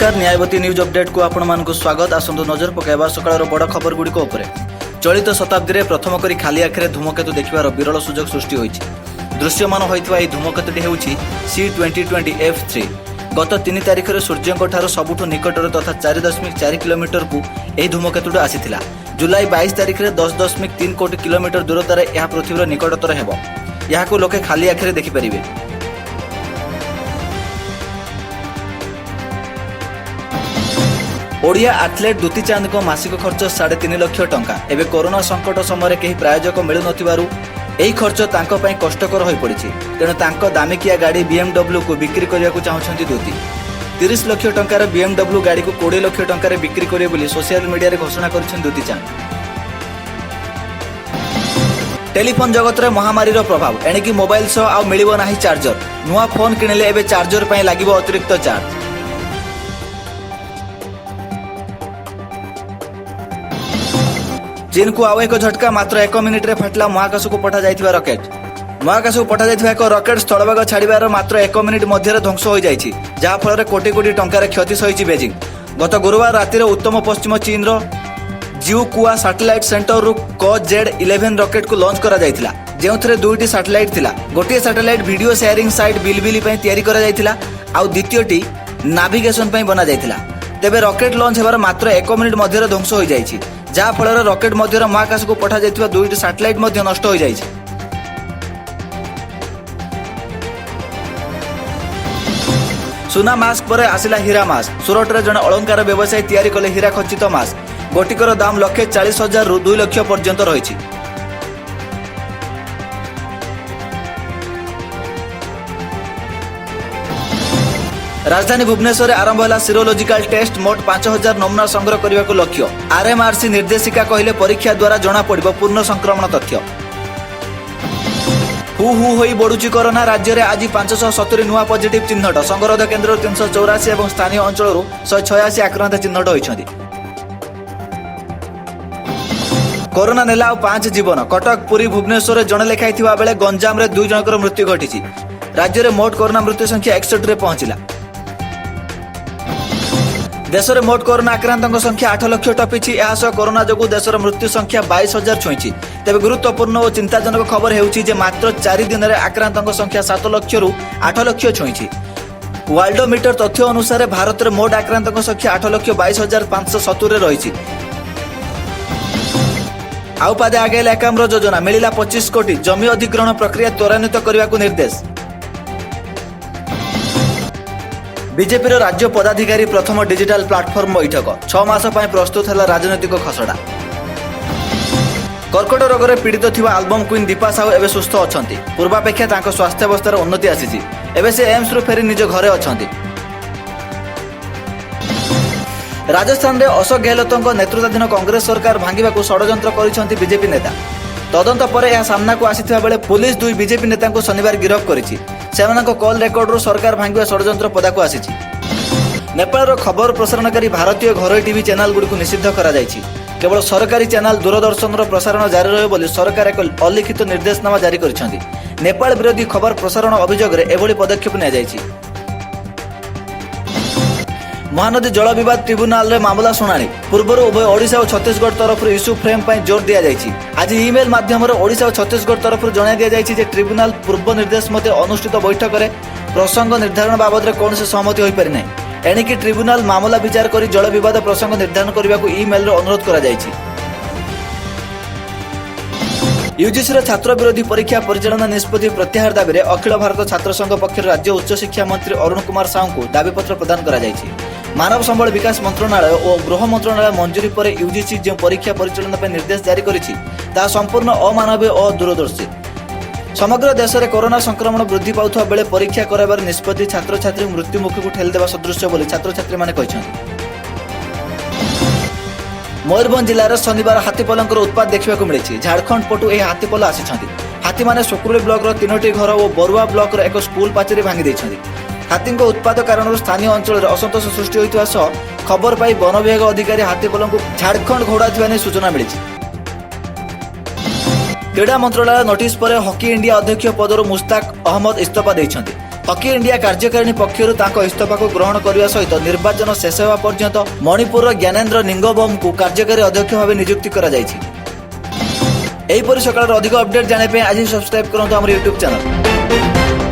नमस्कार न्यायवती news update को आपण मानकु स्वागत। आसंतु नजर पकाइबा सकाळर बड़ खबर गुडी को उपरे। चलित शताब्दी रे प्रथम करी खाली आखरे धूमकेतु देखिबार विरल सुजोग सृष्टि होइछि। दृश्यमान होइतबा ए धूमकेतुटी हेउछि C2020 F3। गत 3 तारिख रे सूर्यंक ठारो सबुठु निकटर तथा 4.4 किलोमीटर को ए धूमकेतुटी आसीथिला। जुलाई 22 तारिख रे 10.3 कोटी किलोमीटर दूरतार यह पृथ्वीर निकटतर हेबो। याको लोके खाली आखरे देखि परिबे। ओडिया एथलेट दुती चांद को मासिक खर्च 3.5 लाख टंका। एबे कोरोना संकट समय कहीं प्रायोजक मिलु नथिबारु एही खर्च तांको पई कष्टकर होई पड़िछि। तेणु तांको दामिकिया गाड़ी BMW को बिक्री करिया को चाहुछंती दुती। 30 लाख टंकार BMW गाड़ी को 20 लाख टंकार बिक्री करिवे बोली सोशल मीडिया रे घोषणा करिछन दुती चांद। टेलीफोन जगत रे महामारी रो प्रभाव एणिकी मोबाइल सह आ मिलिबो नाही चार्जर। नुआ फोन किनले एबे चार्जर पई लागिबो अतिरिक्त चार्ज। चीन को आउ एक झटका। मात्र 1 मिनिट रे फाटला महाकाश को पठा जाइथिबा रॉकेट। महाकाश को पठा जाइथिबा एक रॉकेट स्थलभाग छाड़िबार मात्र 1 मिनिट मध्य ध्वंस हो जाइछि, जहा फल कोटी कोटी टंकार क्षति सहिछि बेजिंग। गत गुरुवार राति रे उत्तम पश्चिम चीन रो जिउकुआ सैटेलाइट सेंटर रु KZ-11 रॉकेट को लॉन्च करा जाइथिला, जेउथरे दुईटी सैटेलाइट थिला। गोटिए सैटेलाइट वीडियो शेयरिंग साइट बिलबिली पई तयारी करा जाइथिला, आउ द्वितीयटी नेविगेशन पई बना जाइथिला। तेबे रॉकेट लॉन्च हेबार मात्र 1 मिनिट मध्य ध्वंस हो जाइछि, जहा फल रॉकेट मध्य महाकाश को पठा जाइथिबा दुईटी सैटेलाइट मध्य नष्ट हो जाइछि। सुना मास्क पर आसिला हीरा मास्क। सूरत रे जने अलंकार व्यवसायी तयारी कले हीरा खचित मास्क। गोटिकर दाम 1,40,000 रु 2 लाख पर्यंत रहिछि। राजधानी भुवनेश्वर आरंभ होला सीरोलॉजिकल टेस्ट। मोट 5,000 नमूना संग्रह करने को लक्ष्य। RMRC निर्देशिका कहले परीक्षा द्वारा जना पड़िबो पूर्ण संक्रमण तथ्य। हु होई बढ़ुची कोरोना। राज्य में आज 570 नुआ पॉजिटिव चिन्हट। संगरोध केन्द्र 384 और स्थानीय अंचल 186 आक्रांत चिन्हट होइछन्ति। कोरोना नेला 5 जीवन। कटक पुरी भुवनेश्वर जने लेखाई थिबा बेले गंजाम रे 2 जनकर मृत्यु घटिछि। राज्य में मोट कोरोना मृत्यु संख्या 61 रे पहुंचिला। देश में मोट कोरोना आक्रांतों संख्या 8 लाख टपिछि। यह कोरोना जोगु देशर मृत्यु संख्या 22,000 छुईछि। तेबे गुरुत्वपूर्ण और चिंताजनक खबर हेउछि जे मात्र 4 दिन में आक्रांतों संख्या 7 लाख रु 8 लाख छुईछि। वर्ल्डोमीटर तथ्य अनुसार भारत में मोट आक्रांतों संख्या 8,22,570 रही। आउ पादे आगे एकाम्र योजना मिलिला 25 कोटी। जमी अधिग्रहण प्रक्रिया त्वरान्वित करने को निर्देश। बीजेपी राज्य पदाधिकारी प्रथम डिजिटल प्लाटफर्म बैठक। 6 मास पई प्रस्तुत है राजनैतिक खसड़ा। कर्कट रोग में पीड़ित थिबा आल्बम क्वीन दीपा साहू एवं सुस्थ अछंती। पूर्वापेक्षा तांको स्वास्थ्यावस्थार उन्नति आसीछि। एबे से एम्स रु फेरी निज घरे अछंती। राजस्थान में अशोक गहलोतों नेतृत्वाधीन कांग्रेस सरकार भांगिबा को षड्यंत्र करिसेंति बीजेपी नेता। तदंत पर यह सामना को आसीथिबा बेले पुलिस 2 बीजेपी नेता को शनिवार गिरफ्त करिछि। सेमानक कॉल रेकर्ड रु सरकार भांगिबा षड्यंत्र पदाकू आसीछि। नेपाल खबर प्रसारणकारी भारतीय घरोई टीवी चैनल गुडी को निषिद्ध करा जायछि। केवल सरकारी चैनल दूरदर्शन प्रसारण जारी रहे बोली सरकार एक अलिखित निर्देशनामा जारी करिसेंति। नेपाल विरोधी खबर प्रसारण अभियोग रे एभली पदक्षेप निया जायछि। महानदी जल विवाद ट्रिब्यूनाल रे मामला शुणाणी। पूर्व उभय ओडिशा और छत्तीसगढ़ तरफ इश्यू फ्रेम पर जोर दिया जायछि। आज ईमेल माध्यम ओडिशा और छत्तीसगढ़ तरफ जणाई दिया जायछि जे ट्रिब्यूनाल पूर्व निर्देश मते अनुष्ठित बैठक में प्रसंग निर्धारण बाबद में कौन से सहमति होई पारि नै। एणिकी ट्रिब्यूनाल मामला विचार करी जल विवाद प्रसंग निर्धारण करने को ईमेल रे अनुरोध करा जायछि। यूजीसी छात्र विरोधी परीक्षा परिचालन निष्पत्ति प्रत्याहार दाबी अखिल भारत छात्र संघ पक्षर राज्य उच्च शिक्षा मंत्री अरुण कुमार साहू को दाबीपत्र प्रदान करा जायछि। मानव संबल विकास मंत्रणालय और गृह मंत्रणालय मंजूरी पर यूजीसी जो परीक्षा परिचालन पर निर्देश जारी करिछि ता संपूर्ण अमानवीय और दूरदर्शी। समग्र देश में कोरोना संक्रमण वृद्धि पाउथबा बेले परीक्षा कराइबार निष्पत्ति छात्र छात्री मृत्युमुखी को ठेली देवा सदृश बोली छात्र छात्री माने कहिसेंति। मयूरभंज जिलार शनिवार हाथीपलंकर उत्पात देखा मिली। झारखंड पटु यह हाथीपल आसी। हाथी मैंने सुकुड़ी ब्लॉक 3टी घर और बरुआ ब्लॉक एक स्कूल पाचेरी भांगी देइछन्ति। हाथी उत्पाद कारण स्थानीय अंचल असंतोष सृष्टि होता सह खबर पाई वन विभाग अधिकारी हाथीपल को झारखंड घोड़ा सूचना मिली। क्रीड़ा मंत्रालय नोटिस पर हॉकी इंडिया अध्यक्ष पदर मुस्ताक अहमद इस्तीफा देइछन्ति। हॉकी इंडिया कार्यकारिणी पक्षर इस्तीफा को ग्रहण करने सहित निर्वाचन शेष होगा पर्यंत मणिपुर ज्ञानेन्द्र निंगबम को कार्यकारी अध्यक्ष भाव नियुक्ति कर सकाल अधिक अपडेट जानापी आज सब्सक्राइब करूँ आम यूट्यूब चैनल।